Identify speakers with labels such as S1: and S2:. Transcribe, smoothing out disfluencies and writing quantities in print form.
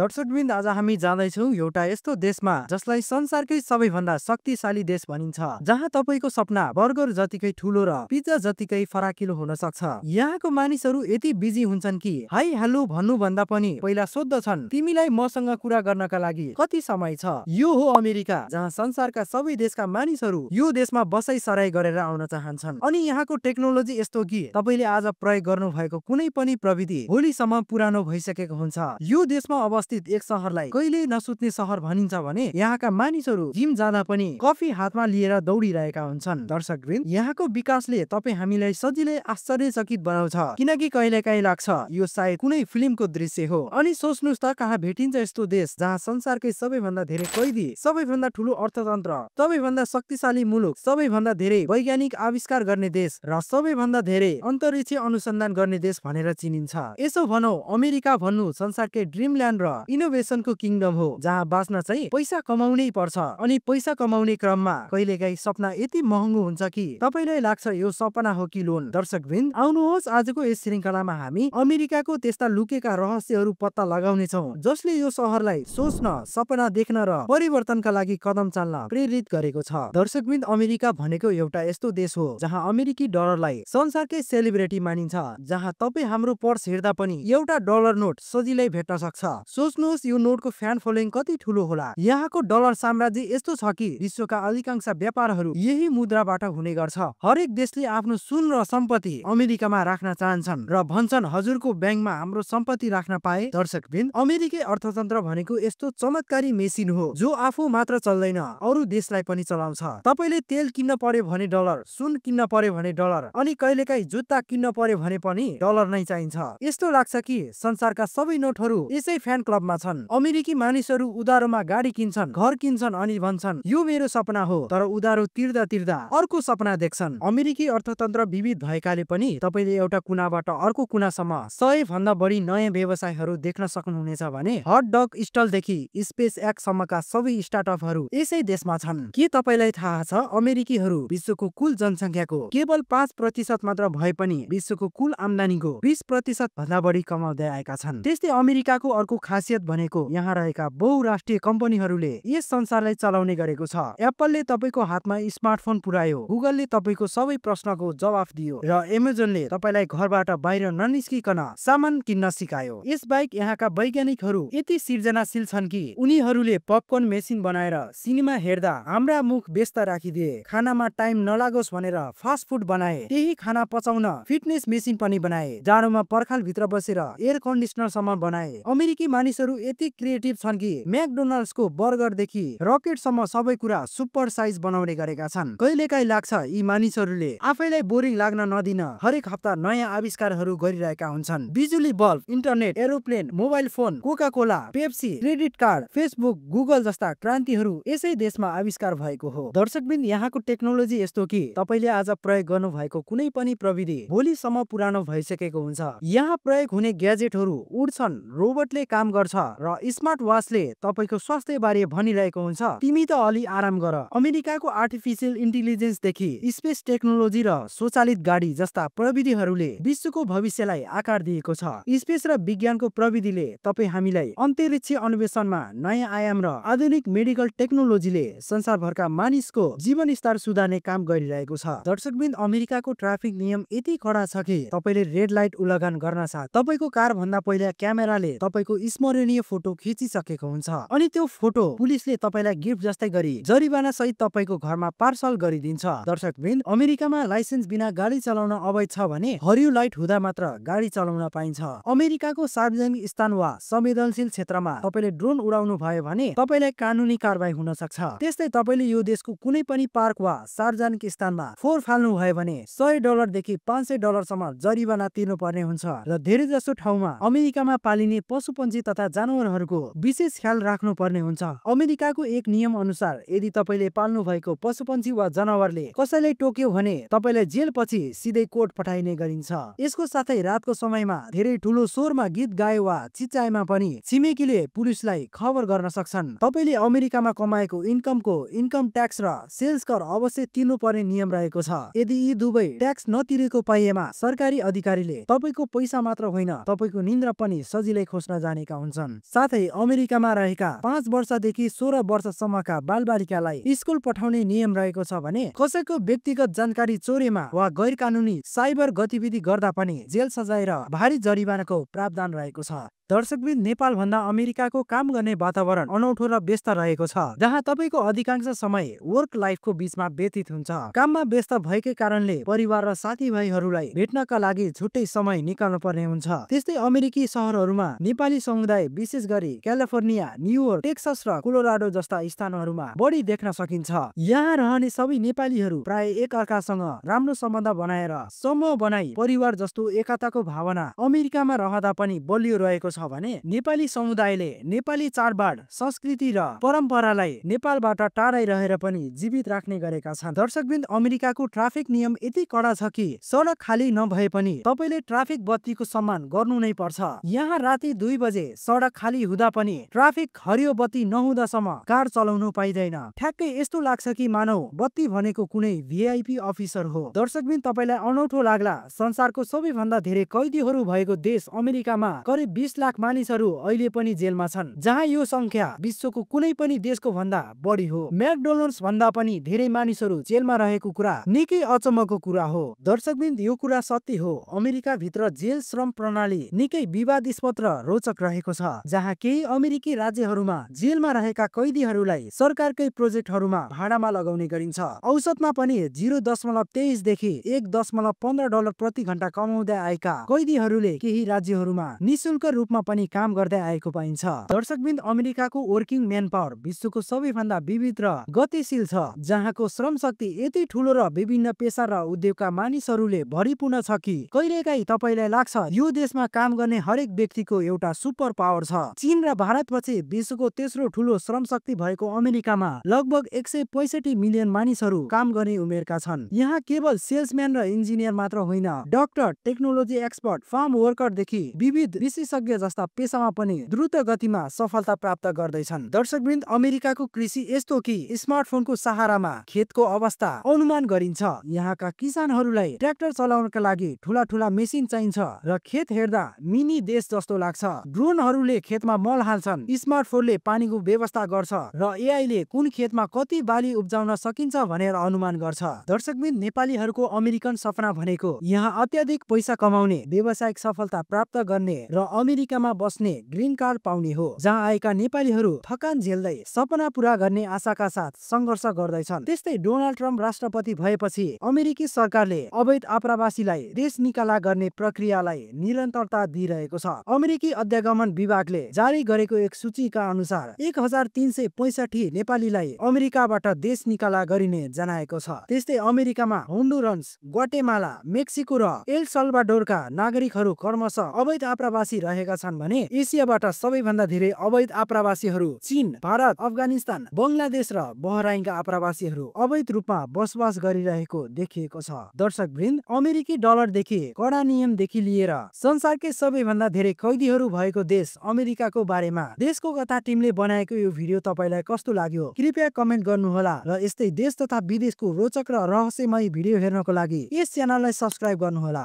S1: दर्शकवृन्द, आज हामी जाँदैछौँ एउटा यस्तो देशमा जसलाई संसारकै सबैभन्दा शक्तिशाली देश भनिन्छ, जहाँ तपाईको सपना बर्गर जतिकै ठुलो र पिज्जा जतिकै फराकिलो हुन सक्छ। यहाँको मानिसहरू यति बिजी हुन्छन् कि हाई हेलो भन्नु भन्दा पनि पहिला सोध्दछन्, तिमीलाई मसँग कुरा गर्नका लागि कति समय छ। यो हो अमेरिका, जहाँ संसारका सबै देशका मानिसहरू यो देशमा बसाइ सराई गरेर आउन चाहन्छन्। अनि यहाँको टेक्नोलोजी यस्तो कि तपाईले आज प्रयोग गर्नु भएको कुनै पनि प्रविधि भोलिसम्म पुरानो भइसकेको हुन्छ। यो देशमा अवस्थित एक सहरलाई कहिले नसुत्ने सहर भनिन्छ भने यहाँका मानिसहरू जिम जाँदा पनि कफी हातमा लिएर दौडिरहेका हुन्छन्। दर्शकवृन्द, यहाँको विकासले तपाई हामीलाई सजिलै आश्चर्यचकित बनाउँछ, किनकि कहिलेकाहीँ लाग्छ यो सायद कुनै फिल्मको दृश्य हो। अनि सोच्नुस् त, कहाँ भेटिन्छ यस्तो देश जहाँ संसारकै सबैभन्दा धेरै कैदी, सबैभन्दा ठुलो अर्थतन्त्र, सबैभन्दा शक्तिशाली मुलुक, सबैभन्दा धेरै वैज्ञानिक आविष्कार गर्ने देश र सबैभन्दा धेरै अन्तरिक्ष अनुसन्धान गर्ने देश भनेर चिनिन्छ। यसो भनौं, अमेरिका भन्नु संसारकै ड्रिमल्यान्ड र इनोभेसनको किङडम हो, जहाँ बाँच्न चाहिँ पैसा कमाउनै पर्छ। अनि पैसा कमाउने क्रममा कहिलेकाहीँ सपना यति महँगो हुन्छ कि तपाईलाई लाग्छ यो सपना हो कि लोन। दर्शकवृन्द, आउनुहोस् आजको यस श्रृंखलामा हामी अमेरिकाको त्यस्ता लुकेका रहस्यहरू पत्ता लगाउने छौं, जसले यो सहरलाई सोच्न, सपना देख्न र परिवर्तनका लागि कदम चाल्न प्रेरित गरेको छ। दर्शकवृन्द, अमेरिका भनेको एउटा यस्तो देश हो जहाँ अमेरिकी डलरलाई संसारकै सेलिब्रिटी मानिन्छ, जहाँ तपाई हाम्रो पर्स हेर्दा पनि एउटा डलर नोट सजिलै भेट्न सक्छ। सोच्नुहोस् यो नोटको फ्यान फलोइङ कति ठुलो होला। यहाँको डलर साम्राज्य यस्तो छ कि विश्वका अधिकांश व्यापारहरू यही मुद्राबाट हुने गर्छ। हरेक देशले आफ्नो सुन र सम्पत्ति अमेरिकामा राख्न चाहन्छन् र भन्छन्, हजुरको ब्याङ्कमा हाम्रो सम्पत्ति राख्न पाए। दर्शकवृन्द, अमेरिकी अर्थतन्त्र भनेको यस्तो चमत्कारी मेसिन हो जो आफू मात्र चल्दैन, अरू देशलाई पनि चलाउँछ। तपाईले तेल किन्न पर्यो भने डलर, सुन किन्न पर्यो भने डलर, अनि कहिलेकाहीँ जुत्ता किन्न पर्यो भने पनि डलर नै चाहिन्छ। यस्तो लाग्छ कि संसारका सबै नोटहरू यसै फ्यान क्लबमा छन्। अमेरिकी मानिसहरू उधारोमा गाडी किन्छन्, घर किन्छन् अनि भन्छन् यो मेरो सपना हो, तर उधारो तिर्दा तिर्दा अर्को सपना देख्छन्। अमेरिकी अर्थतन्त्र विविध भएकाले पनि तपाईले एउटा कुनाबाट अर्को कुनासम्म 100 भन्दा बढी नयाँ व्यवसायहरू देख्न सक्नुहुनेछ भने हट डग स्टलदेखि स्पेस एक्स सम्मका सबै स्टार्टअपहरू यसै देशमा छन्। के तपाईलाई थाहा छ, अमेरिकीहरू विश्वको कुल जनसंख्याको केवल 5% मात्र भए पनि विश्वको कुल आम्दानीको 20% भन्दा बढी कमाउँदै आएका छन्। त्यस्तै अमेरिकाको अर्को खासियत भनेको यहाँ रहेका बहुराष्ट्रिय कम्पनीहरूले यस संसारलाई चलाउने गरेको छ। एप्पलले तपाईको हातमा स्मार्टफोन पुर्यायो, गुगलले तपाईको सबै प्रश्नको जवाफ दियो र एमाजोनले तपाईलाई घरबाट बाहिर ननिस्किकन सामान किन्न सिकायो। यसबाहेक यहाँका वैज्ञानिकहरू यति सृजनाशील छन् कि उनीहरूले पपकर्न मेसिन बनाएर सिनेमा हेर्दा हाम्रा मुख व्यस्त राखिदिए, खानामा टाइम नलागोस् भनेर फास्ट फुड बनाए, त्यही खाना पचाउन फिटनेस मेसिन पनि बनाए, जाडोमा पर्खाल भित्र बसेर एयर कन्डिसनर सम्म बनाए। अमेरिकी मानिसहरू यति क्रिएटिभ छन् कि म्याकडोनल्ड्सको बर्गरदेखि रकेटसम्म सबै कुरा सुपर साइज बनाउने गरेका छन्। कहिलेकाहीँ लाग्छ यी मानिसहरूले आफैलाई बोरिङ लाग्न नदिन हरेक हप्ता नयाँ आविष्कारहरू गरिरहेका हुन्छन्। बिजुली bulb, internet, aeroplane, mobile phone, Coca Cola, Pepsi, credit card, Facebook, Google जस्ता क्रान्तिहरू यसै देशमा आविष्कार भएको हो। दर्शकवृन्द, यहाँको टेक्नोलोजी यस्तो कि तपाईले आज प्रयोग गर्नु भएको कुनै पनि प्रविधि भोलिसम्म पुरानो भइसकेको हुन्छ। यहाँ प्रयोग हुने ग्याजेटहरू उड्छन्, रोबोटले काम गर्छ र स्मार्ट वाचले तपाईको स्वास्थ्य बारे भनिरहेको हुन्छ, तिमी त अलि आराम गर। अमेरिकाको आर्टिफिशियल इन्टेलिजेन्सदेखि स्पेस टेक्नोलोजी र स्वचालित गाडी जस्ता प्रविधिहरूले विश्वको भविष्यलाई आकार दिएको छ। स्पेस र विज्ञानको प्रविधिले तपाई हामीलाई अन्तरिक्ष अन्वेषणमा नयाँ आयाम र आधुनिक मेडिकल टेक्नोलोजीले संसारभरका मानिसको जीवन स्तर सुधार्ने काम गरिरहेको छ। दर्शकवृन्द, अमेरिकाको ट्राफिक नियम यति कडा छ कि तपाईले रेड लाइट उल्लङ्घन गर्न साथ तपाईको कार भन्दा पहिला क्यामेराले तपाईको स्मरणीय फोटो खिचिसकेको हुन्छ, अनि त्यो फोटो पुलिसले तपाईलाई गिफ्ट जस्तै गरी जरिवाना सहित तपाईको घरमा पार्सल गरिदिन्छ। दर्शकवृन्द, अमेरिकामा लाइसेन्स बिना गाडी चलाउन अवैध छ भने हरियो लाइट हुँदा मात्र गाडी चलाउन पाइन्छ। अमेरिकाको सार्वजनिक स्थान वा संवेदनशील क्षेत्रमा तपाईले ड्रोन उडाउनु भयो भने तपाईलाई कानुनी कारबाही हुन सक्छ। त्यस्तै तपाईले यो देशको कुनै पनि पार्क वा सार्वजनिक स्थानमा फोहोर फाल्नु भयो भने $100 देखि $500 सम्म जरिवाना तिर्नु पर्ने हुन्छ। र धेरै जसो ठाउँमा अमेरिकामा पालिने पशुपन्छी तथा जानवरहरूको विशेष ख्याल राख्नु पर्ने हुन्छ। अमेरिकाको एक नियम अनुसार यदि तपाईले पाल्नु भएको पशुपन्छी वा जनावरले कसैलाई टोक्यो भने तपाईलाई जेलपछि सिधै कोर्ट पठाइने गरिन्छ। यसको साथै रातको समयमा धेरै ठुलो स्वरमा गीत गाए वा चिच्चाएमा पनि छिमेकीले पुलिसलाई खबर गर्न सक्छन्। तपाईले अमेरिकामा कमाएको इन्कमको इन्कम ट्याक्स र सेल्स कर अवश्य तिर्नुपर्ने नियम रहेको छ। यदि यी दुवै ट्याक्स नतिरेको पाइएमा सरकारी अधिकारीले तपाईको पैसा मात्र होइन, तपाईको निन्द्रा पनि सजिलै खोज्न जानेका हुन्छन्। हुन्छन्। साथै अमेरिकामा रहेका 5 वर्षदेखि 16 वर्षसम्मका बालबालिकालाई स्कुल पठाउने नियम रहेको छ भने कसैको व्यक्तिगत जानकारी चोरेमा वा गैर कानूनी साइबर गतिविधि गर्दा पनि जेल सजाय र भारी जरिवानाको प्रावधान रहेको छ। दर्शकबिन, नेपाल भन्दा अमेरिकाको काम गर्ने वातावरण अनौठो र व्यस्त रहेको छ, जहाँ तपाईको अधिकांश समय वर्क लाइफको बीचमा व्यतीत हुन्छ। काममा व्यस्त भएकै कारणले परिवार र साथीभाइहरूलाई भेट्नका लागि छुट्टै समय निकाल्नु पर्ने हुन्छ। त्यस्तै अमेरिकी शहरहरूमा नेपाली समुदाय विशेष गरी क्यालिफोर्निया, न्युयोर्क, टेक्सास र कोलोराडो जस्ता स्थानहरूमा बढी देख्न सकिन्छ। यहाँ रहने सबै नेपालीहरू प्राय एक अर्कासँग राम्रो सम्बन्ध बनाएर समूह बनाई परिवार जस्तो एकताको भावना अमेरिकामा रहँदा पनि बलियो रहेको छ भने नेपाली समुदायले नेपाली चाडबाड, संस्कृति र परम्परालाई नेपालबाट टाढै रहेर पनि जीवित राख्ने गरेका छन्। दर्शकबिन, अमेरिकाको ट्राफिक नियम यति कडा छ कि सडक खाली नभए पनि तपाईले ट्राफिक बत्तीको सम्मान गर्नु नै पर्छ। यहाँ राति 2 बजे सडक खाली हुँदा पनि ट्राफिक हरियो बत्ती नहुँदासम्म कार चलाउनु पाइँदैन। ठ्याक्कै यस्तो लाग्छ कि मानव बत्ती भनेको कुनै भिआइपी अफिसर हो। दर्शकबिन, तपाईलाई अनौठो लाग्ला, संसारको सबैभन्दा धेरै कैदीहरू भएको देश अमेरिकामा करिब 20 लाख मानिसहरू अहिले पनि जेलमा छन्, जहाँ यो संख्या विश्वको कुनै पनि देशको भन्दा बढी हो। मैकडोनल्ड्स भन्दा पनि धेरै मानिसहरू जेलमा रहेको कुरा निकै अचम्मको कुरा हो। दर्शकबिन, यो कुरा सत्य हो। अमेरिका भित्र जेल श्रम प्रणाली निकै विवादास्पद र रोचक रहेको छ, जहाँ केही अमेरिकी राज्यहरूमा जेलमा रहेका कैदीहरूलाई सरकारकै प्रोजेक्टहरूमा भाडामा लगाउने गरिन्छ। औसतमा पनि 0.23 देखि 1.15 डलर प्रति घण्टा कमाउँदै आएका कैदीहरूले केही राज्यहरूमा निशुल्क रूपमा पनि काम गर्दै आएको पाइन्छ। दर्शकबिन, अमेरिकाको वर्किङ म्यान पावर विश्वको सबैभन्दा विविध र गतिशील छ, जहाँको श्रम शक्ति यति ठूलो र विभिन्न पेशा र उद्योगका मानिसहरूले भरिपूर्ण छ कि कहिलेकाहीँ तपाईलाई लाग्छ यो देशमा काम गर्ने हरेक व्यक्तिको एउटा सुपर पावर छ। चीन र भारतपछि विश्वको तेस्रो ठूलो श्रम शक्ति भएको अमेरिकामा लगभग 165 मिलियन मानिसहरू काम गर्ने उमेरका छन्। यहाँ केवल सेल्सम्यान र इन्जिनियर मात्र होइन, डाक्टर, टेक्नोलोजी एक्सपर्ट, फार्म वर्करदेखि विविध विशेषज्ञ जस्ता पेशामा पनि द्रुत गतिमा सफलता प्राप्त गर्दैछन्। दर्शकवृन्द, अमेरिकाको कृषि यस्तो कि स्मार्टफोनको सहारामा खेतको अवस्था अनुमान गरिन्छ। यहाँका किसानहरूलाई ट्र्याक्टर चलाउनका लागि ठूला ठूला मेसिन चाहिन्छ र खेत हेर्दा मिनी देश जस्तो लाग्छ। ड्रोनहरूले खेतमा मल हाल्छन्, स्मार्टफोनले पानीको व्यवस्था गर्छ र एआईले कुन खेतमा कति बाली उब्जाउन सकिन्छ भनेर अनुमान गर्छ। दर्शकवृन्द, नेपालीहरूको अमेरिकन सपना भनेको यहाँ अत्याधिक पैसा कमाउने, व्यावसायिक सफलता प्राप्त गर्ने र अमेरिकामा बस्ने ग्रीन कार्ड पाउने हो, जहाँ आएका नेपालीहरू थकान झेल्दै सपना पूरा गर्ने आशाका साथ संघर्ष गर्दैछन्। त्यस्तै डोनाल्ड ट्रम्प राष्ट्रपति भएपछि अमेरिकी सरकारले अवैध आप्रवासीलाई देश निकाला गर्ने प्रक्रियालाई निरन्तरता दिइरहेको छ। अमेरिकी अध्यागमन विभागले जारी गरेको एक सूचीका अनुसार 1365 नेपालीलाई अमेरिकाबाट देश निकाला गरिने जनाएको छ। त्यस्तै अमेरिकामा होन्डुरन्स, ग्वाटेमाला, मेक्सिको र एल सल्भाडोरका नागरिकहरू क्रमशः अवैध आप्रवासी रहेका छन् भने एसियाबाट सबैभन्दा धेरै अवैध आप्रवासीहरू चीन, भारत, अफगानिस्तान, बंगलादेश र बहराइनका आप्रवासीहरू अवैध रूपमा बसोबास गरिरहेको देखिएको छ। दर्शकवृन्द, अमेरिकी डलरदेखि कडा नियमदेखि लिएर संसारकै सबैभन्दा धेरै कैदीहरू भएको देश अमेरिकाको बारेमा देशको कथा टिमले बनाएको यो भिडियो तपाईलाई कस्तो लाग्यो कृपया कमेन्ट गर्नुहोला र यस्तै देश तथा विदेशको रोचक र रहस्यमय भिडियो हेर्नको लागि यस च्यानललाई सब्स्क्राइब गर्नुहोला।